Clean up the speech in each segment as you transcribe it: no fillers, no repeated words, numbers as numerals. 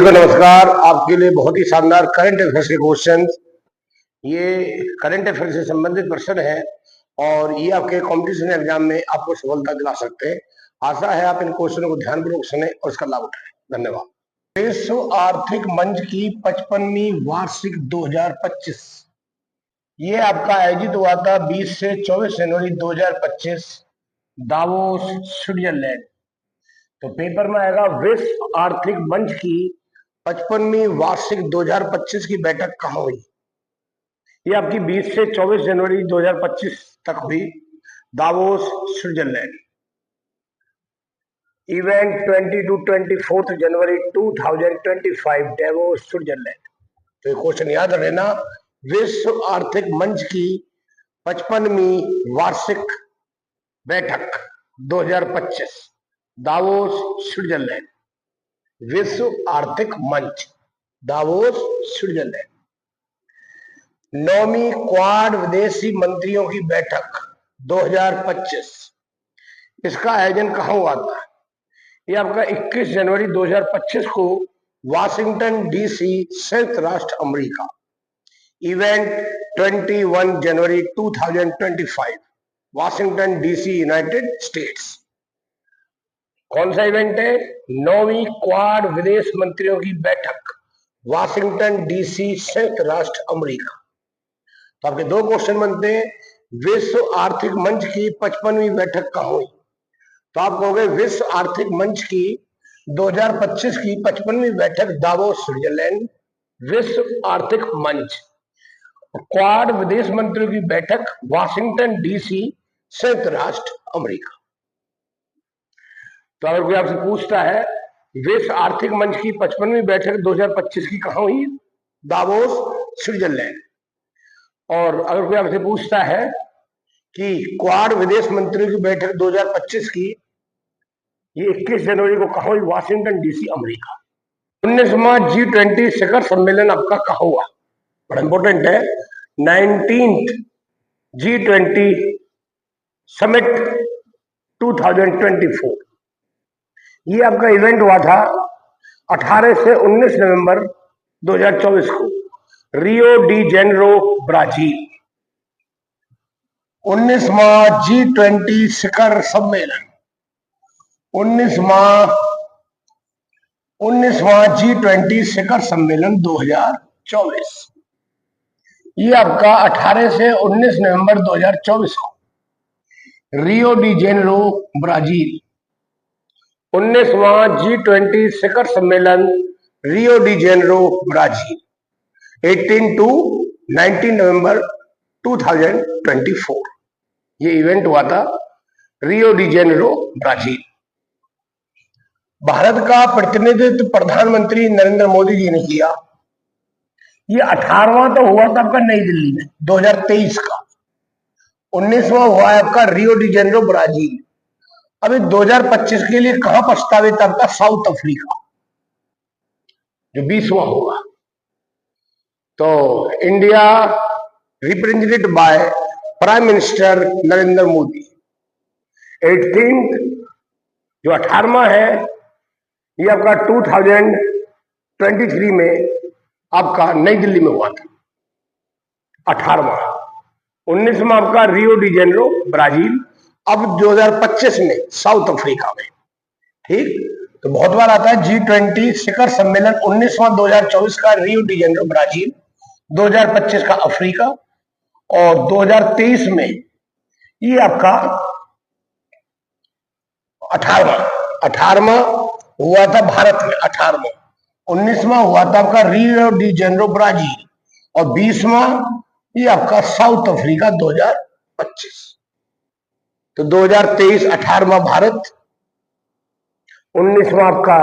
को नमस्कार। आपके लिए बहुत ही शानदार करंट अफेयर्स के क्वेश्चन, ये करंट अफेयर से संबंधित प्रश्न है और ये आपके कॉम्पिटिशन एग्जाम में आपको सफलता दिला सकते हैं। आशा है आप इन क्वेश्चनों को ध्यानपूर्वक सुने और इसका लाभ उठाएं। धन्यवाद। विश्व आर्थिक मंच की 55वीं वार्षिक 2025 ये आपका आयोजित हुआ था 20 से 24 जनवरी 2025 दावोस, स्विट्जरलैंड। तो पेपर में आएगा विश्व आर्थिक मंच की 55वीं वार्षिक 2025 की बैठक कहाँ हुई। ये आपकी 20 से 24 जनवरी 2025 तक हुई Davos, Switzerland. Event 20 to 24 January 2025 Davos, Switzerland. तो ये क्वेश्चन याद रहना, विश्व आर्थिक मंच की 55वीं वार्षिक बैठक 2025 दावोस, स्विट्जरलैंड। विश्व आर्थिक मंच दावोस, स्विट्जरलैंड। 9वीं क्वाड विदेशी मंत्रियों की बैठक 2025 इसका आयोजन कहाँ हुआ था। यह आपका 21 जनवरी 2025 को वाशिंगटन डीसी, संयुक्त राष्ट्र अमेरिका। इवेंट 21 जनवरी 2025 वाशिंगटन डीसी, यूनाइटेड स्टेट्स। कौन सा इवेंट है? 9वीं क्वाड विदेश मंत्रियों की बैठक वाशिंगटन डीसी, संयुक्त राष्ट्र अमेरिका। तो आपके दो क्वेश्चन बनते हैं, विश्व आर्थिक मंच की 55वीं बैठक कहाँ हुई। तो आप कहोगे विश्व आर्थिक मंच की 2025 की 55वीं बैठक दावोस, स्विट्जरलैंड। विश्व आर्थिक मंच क्वाड विदेश मंत्रियों की बैठक वाशिंगटन डीसी, संयुक्त राष्ट्र अमेरिका। तो अगर कोई आपसे पूछता है विश्व आर्थिक मंच की 55वीं बैठक 2025 की कहाँ हुई, दावोस, स्विट्जरलैंड। और अगर कोई आपसे पूछता है कि क्वाड विदेश मंत्रियों की बैठक 2025 की ये 21 जनवरी को कहाँ हुई, वाशिंगटन डीसी, अमेरिका। 19वां G20 शिखर सम्मेलन आपका कहाँ हुआ, बड़ा इंपॉर्टेंट है। 19th G20 समिट 2024 ये आपका इवेंट हुआ था 18 से 19 नवंबर 2024 को रियो डी जेनेरो, ब्राजील। 19वां G20 शिखर सम्मेलन 19वां G20 शिखर सम्मेलन 2024 ये आपका 18 से 19 नवंबर 2024 को रियो डी जेनेरो, ब्राजील। 19वां G20 शिखर सम्मेलन Rio de Janeiro, Brazil. 18 to 19 नवंबर 2024 ये इवेंट हुआ था Rio de Janeiro, Brazil. Bharat का प्रतिनिधित्व प्रधानमंत्री नरेंद्र मोदी जी ने किया। ये 18वां तो हुआ था आपका नई दिल्ली में 2023 का। 19वां हुआ है आपका रियो डी जेनेरो, ब्राजील। अभी 2025 के लिए कहां प्रस्तावित आपका, साउथ अफ्रीका, जो 20वां होगा। तो India represented by prime minister Narendra Modi. 18th जो 18वां है ये आपका 2023 में आपका नई दिल्ली में हुआ था 18वां। 19वां आपका रियो डी जेनेरो, ब्राजील। अब 2025 में साउथ अफ्रीका में। ठीक, तो बहुत बार आता है G20 शिखर सम्मेलन 19वां 2024 का रियो डी जेनेरो, ब्राजील, 2025 का अफ्रीका और 2023 में ये आपका 18वां हुआ था भारत में 18वां। 19वां हुआ था आपका रियो डी जेनेरो, ब्राजील और 20वां ये आपका साउथ अफ्रीका 2025। तो 2023 18वां भारत, 19वां आपका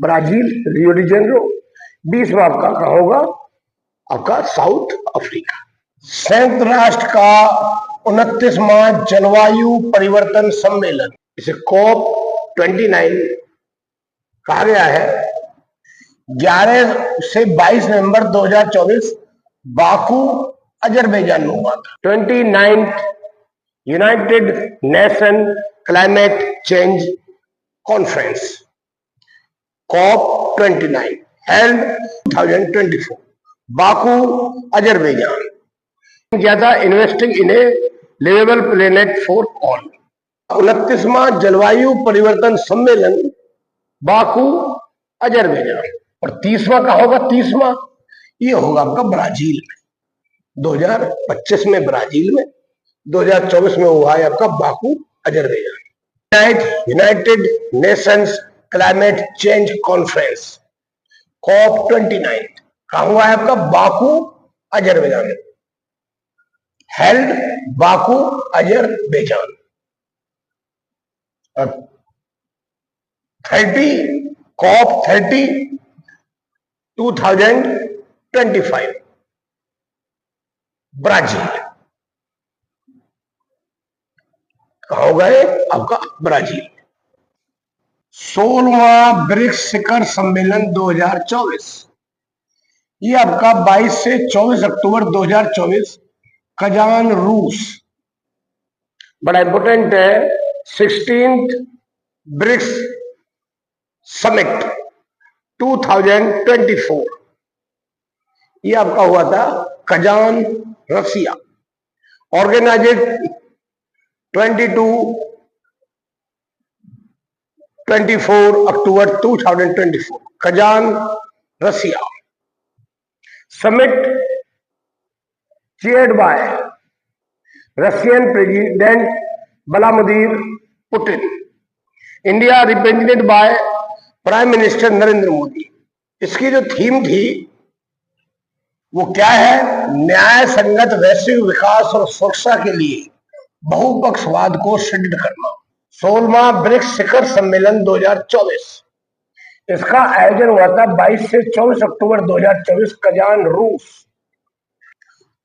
ब्राजील रियो डी जेनेरो, 20वां आपका कहाँ होगा, आपका साउथ अफ्रीका। संयुक्त राष्ट्र का 29वां जलवायु परिवर्तन सम्मेलन, इसे COP29 कहा गया है। 11 से 22 नवंबर 2024 बाकू, अजरबैजान में हुआ था। 29th United Nation climate change conference, COP29 held 2024, Baku Azerbaijan. क्या था? Investing in a liveable planet for all. 29वां जलवायु परिवर्तन सम्मेलन बाकू अजरबैजान। और 30वां का होगा, 30वां ये होगा आपका ब्राजील में, 2025 में ब्राजील में, 2024 में हुआ है आपका Baku Azerbaijan. United Nations climate change conference COP29 कहा हुआ है आपका Baku Azerbaijan, held Baku Azerbaijan. 30 COP30 2025 Brazil. कहा होगा ये आपका ब्राजील। 16वां ब्रिक्स शिखर सम्मेलन 2024 ये आपका 22 से 24 अक्टूबर 2024 कजान रूस। बड़ा इंपोर्टेंट है। 16th ब्रिक्स समिट 2024 ये आपका हुआ था Kazan Russia. Organised 22-24 October 2024 Kazan Russia. Summit chaired by Russian president Vladimir Putin, India represented by prime minister Narendra Modi. इसकी जो थीम थी वो क्या है? न्याय संगत वैश्विक विकास और सुरक्षा के लिए बहुपक्षवाद को सुदृढ़ करना। 16वां ब्रिक्स शिखर सम्मेलन 2024 इसका आयोजन हुआ था 22 से 24 अक्टूबर 2024 कजान रूस।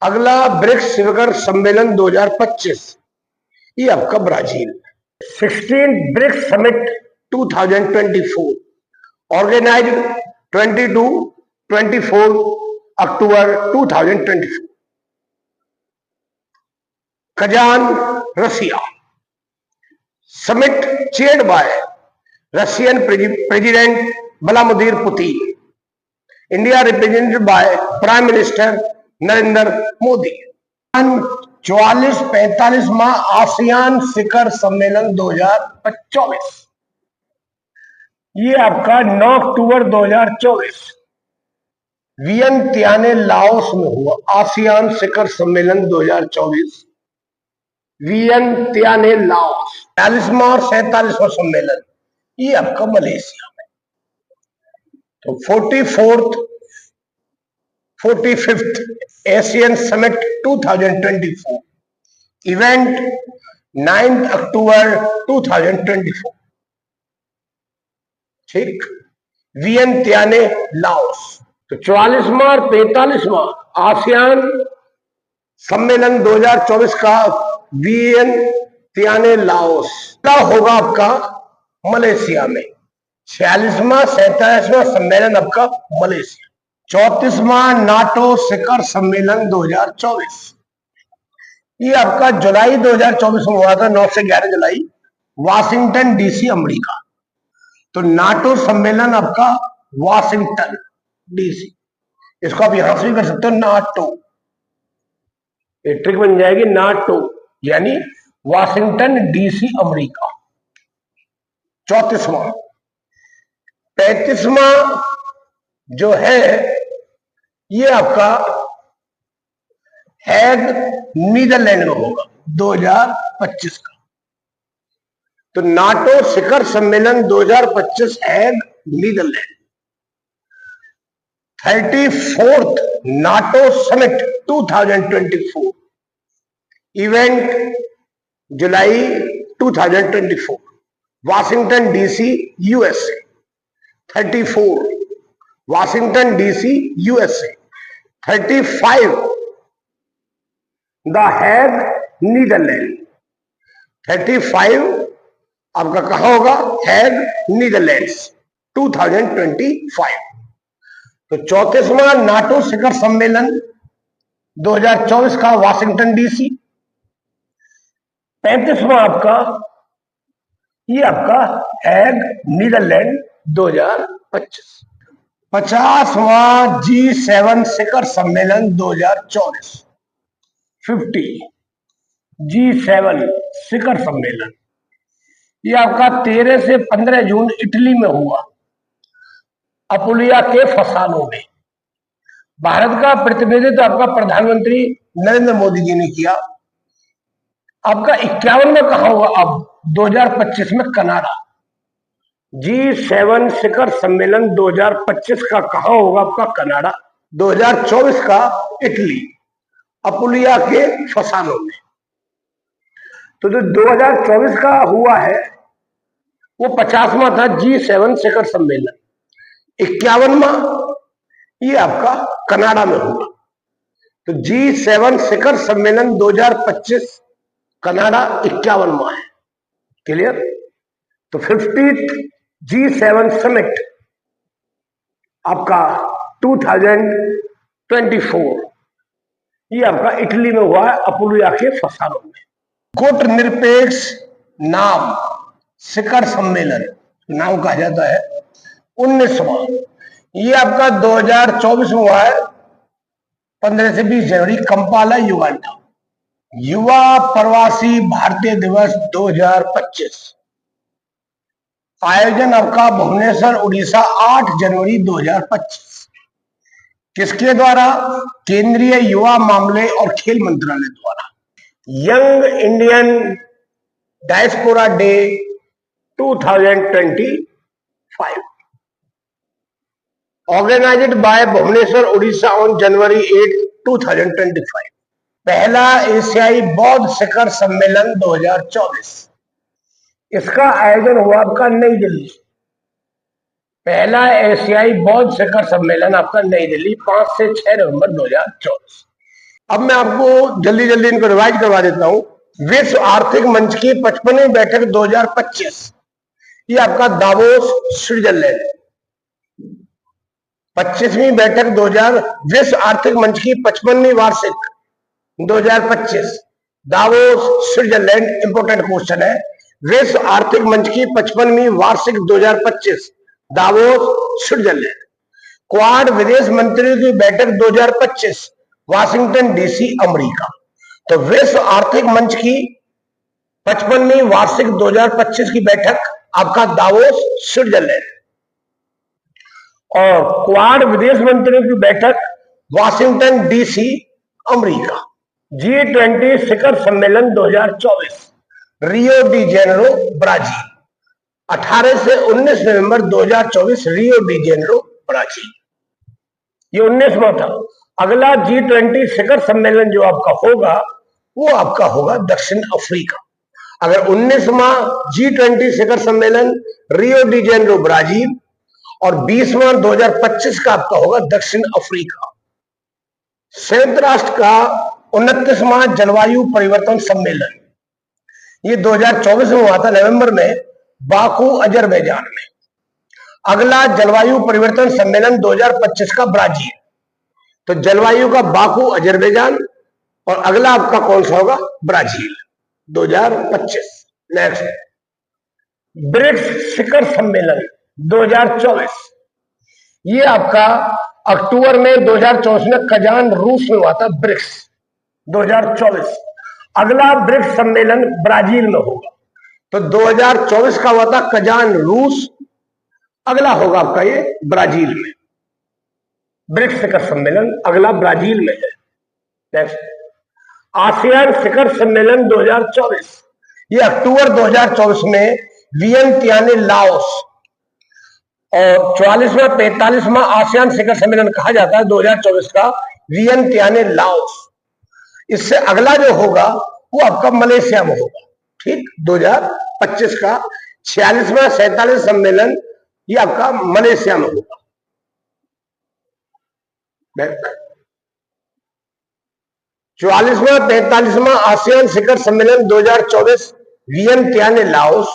अगला ब्रिक्स शिखर सम्मेलन 2025 ये आपका Brazil. 16 BRICS summit 2024 organised 22-24 October 2024 Kazan Russia. Summit chaired by Russian president Vladimir Putin, India represented by prime minister Narendra Modi. 44-45वां आसियान शिखर सम्मेलन 2024 ये आपका 9 अक्टूबर 2024 वियंतियाने लाओस में हुआ। आसियान शिखर सम्मेलन 2024 वियंतियाने लाओस। 40वां और 47वां सम्मेलन ये आपका मलेशिया में। तो 45th एशियन समिट 2024 इवेंट 9 अक्टूबर 2024 ठीक, वियंतियाने लाओस। तो 44वां और 45वां आसियान सम्मेलन 2024 का वियंतियाने लाओस का होगा आपका मलेशिया में। 46वां 47वां सम्मेलन आपका मलेशिया। 34वां नाटो शिखर सम्मेलन 2024 ये आपका जुलाई 2024 में हुआ था, 9 से 11 जुलाई वाशिंगटन डीसी अमेरिका। तो नाटो सम्मेलन आपका वाशिंगटन डीसी, इसको आप यहां से भी कर सकते हो नाटो, ये ट्रिक बन जाएगी नाटो यानी वाशिंगटन डीसी अमेरिका। 34वां। 35वां जो है ये आपका हैग नीदरलैंड में होगा 2025 का। तो नाटो शिखर सम्मेलन 2025 Hague Netherland. 34th NATO summit 2024 event July 2024 Washington DC USA. 34 Washington DC USA. 35 the Hague Netherland. 35 आपका कहां होगा? Hague Netherlands 2025। तो 34वां नाटो शिखर सम्मेलन 2024 का वाशिंगटन डीसी। 35वां आपका ये आपका हैग नीदरलैंड 2025। 50वां G7 शिखर सम्मेलन 2024। 50 G7 शिखर सम्मेलन ये आपका 13 से 15 जून इटली में हुआ, अपुलिया के फसानो में। भारत का प्रतिनिधित्व आपका प्रधानमंत्री नरेंद्र मोदी जी ने किया। आपका 51 में कहा हुआ अब 2025 में कनाडा। G7 शिखर सम्मेलन 2025 का कहां होगा आपका कनाडा, 2024 का इटली, अपुलिया के फसानो में। तो जो 2024 का हुआ है वो 50वां था G7 शिखर सम्मेलन। 51वां ये आपका कनाडा में हुआ। तो G7 शिखर सम्मेलन 2025 कनाडा 51वां है। क्लियर? तो 50th G7 समिट आपका 2024 ये आपका इटली में हुआ है, अपुलिया के फसानो में। गुट निरपेक्ष नाम शिखर सम्मेलन नाम कहा जाता है 19वां, ये आपका 2024 में हुआ है 15 से 20 जनवरी, कंपाला युगांडा। युवा प्रवासी भारतीय दिवस 2025 आयोजन आपका भुवनेश्वर उड़ीसा 8 जनवरी 2025। किसके द्वारा? केंद्रीय युवा मामले और खेल मंत्रालय द्वारा। Young Indian diaspora day 2025 organised by Bhubaneswar Orissa on January 8, 2025। पहला एशियाई बौद्ध शिखर सम्मेलन 2024 इसका आयोजन हुआ आपका नई दिल्ली। पहला एशियाई बौद्ध शिखर सम्मेलन आपका नई दिल्ली 5 से 6 नवंबर 2024। अब मैं आपको जल्दी जल्दी इनको रिवाइज करवा देता हूं। विश्व आर्थिक मंच की 55वीं बैठक 2025 ये आपका दावोस स्विट्जरलैंड। 25वीं बैठक 2000 विश्व आर्थिक मंच की 55वीं वार्षिक 2025 दावोस स्विट्जरलैंड। इंपोर्टेंट क्वेश्चन है, विश्व आर्थिक मंच की 55वीं वार्षिक 2025 दावोस स्विट्जरलैंड। क्वाड विदेश मंत्रियों की बैठक 2025 वाशिंगटन डीसी अमेरिका। तो विश्व आर्थिक मंच की 55वीं वार्षिक 2025 की बैठक आपका दावोस स्विट्जरलैंड, और क्वाड विदेश मंत्रियों की बैठक वाशिंगटन डीसी अमेरिका। G20 शिखर सम्मेलन 2024 रियो डी जेनेरो ब्राजील। 18 से 19 नवंबर 2024 रियो डी जेनेरो ब्राजील, ये 19वां था। अगला G20 शिखर सम्मेलन जो आपका होगा वो आपका होगा दक्षिण अफ्रीका। अगर 19वां G20 शिखर सम्मेलन रियो डी जेनेरो ब्राजील और 20वां 2025 का आपका होगा दक्षिण अफ्रीका। संयुक्त राष्ट्र का 29वां जलवायु परिवर्तन सम्मेलन ये 2024 में हुआ था नवंबर में, बाकू अजरबैजान में। अगला जलवायु परिवर्तन सम्मेलन 2025 का ब्राजील। तो जलवायु का बाकू अजरबैजान और अगला आपका कौन सा होगा? ब्राजील 2025। नेक्स्ट ब्रिक्स शिखर सम्मेलन 2024 ये आपका अक्टूबर में 2024 में कजान रूस में हुआ था, ब्रिक्स 2024। अगला ब्रिक्स सम्मेलन ब्राजील में होगा। तो 2024 का हुआ था कजान रूस, अगला होगा आपका ये ब्राजील में। ब्रिक्स शिखर सम्मेलन अगला ब्राजील में है। नेक्स्ट आसियान शिखर सम्मेलन 2024 ये अक्टूबर 2024 में वियंतियाने लाओस, और 44वां 45वां आसियान शिखर सम्मेलन कहा जाता है 2024 का वियंतियाने लाओस। इससे अगला जो होगा वो आपका मलेशिया में होगा। ठीक, 2025 का 46वां 47 सम्मेलन ये आपका मलेशिया में होगा। 44वां 45वां आसियान शिखर सम्मेलन 2024 वियंतियाने लाओस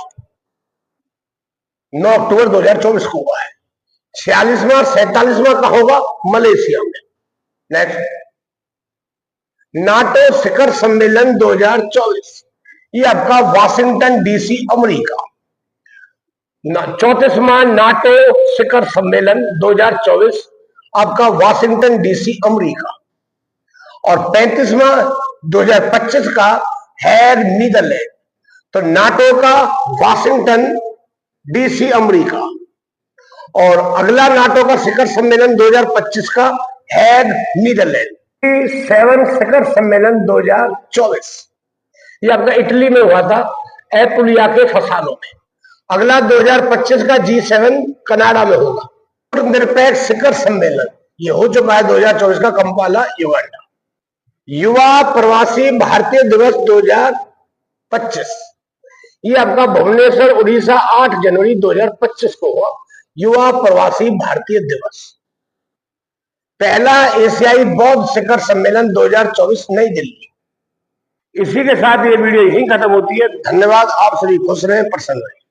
9 अक्टूबर 2024 को हुआ है। 46वां 47वां का होगा मलेशिया में। नेक्स्ट नाटो शिखर सम्मेलन 2024 ये आपका वाशिंगटन डीसी अमेरिका। 34वां नाटो शिखर सम्मेलन 2024 आपका वाशिंगटन डीसी अमेरिका, और 35वां 2025 का हैग नीदरलैंड। तो नाटो का वाशिंगटन डीसी अमेरिका, और अगला नाटो का शिखर सम्मेलन 2025 का हैग नीदरलैंड। 7 शिखर सम्मेलन 2024 ये आपका इटली में हुआ था, एपुलिया के फसानो में। अगला 2025 का G7 कनाडा में होगा। निरपेक्ष शिखर सम्मेलन ये हो चुका है 2024 का कंपाला युगांडा। युवा प्रवासी भारतीय दिवस 2025 ये आपका भुवनेश्वर उड़ीसा 8 जनवरी 2025 को हुआ युवा प्रवासी भारतीय दिवस। पहला एशियाई बौद्ध शिखर सम्मेलन 2024 नई दिल्ली। इसी के साथ ये वीडियो यहीं खत्म होती है। धन्यवाद। आप सभी खुश रहें, प्रसन्न रहें।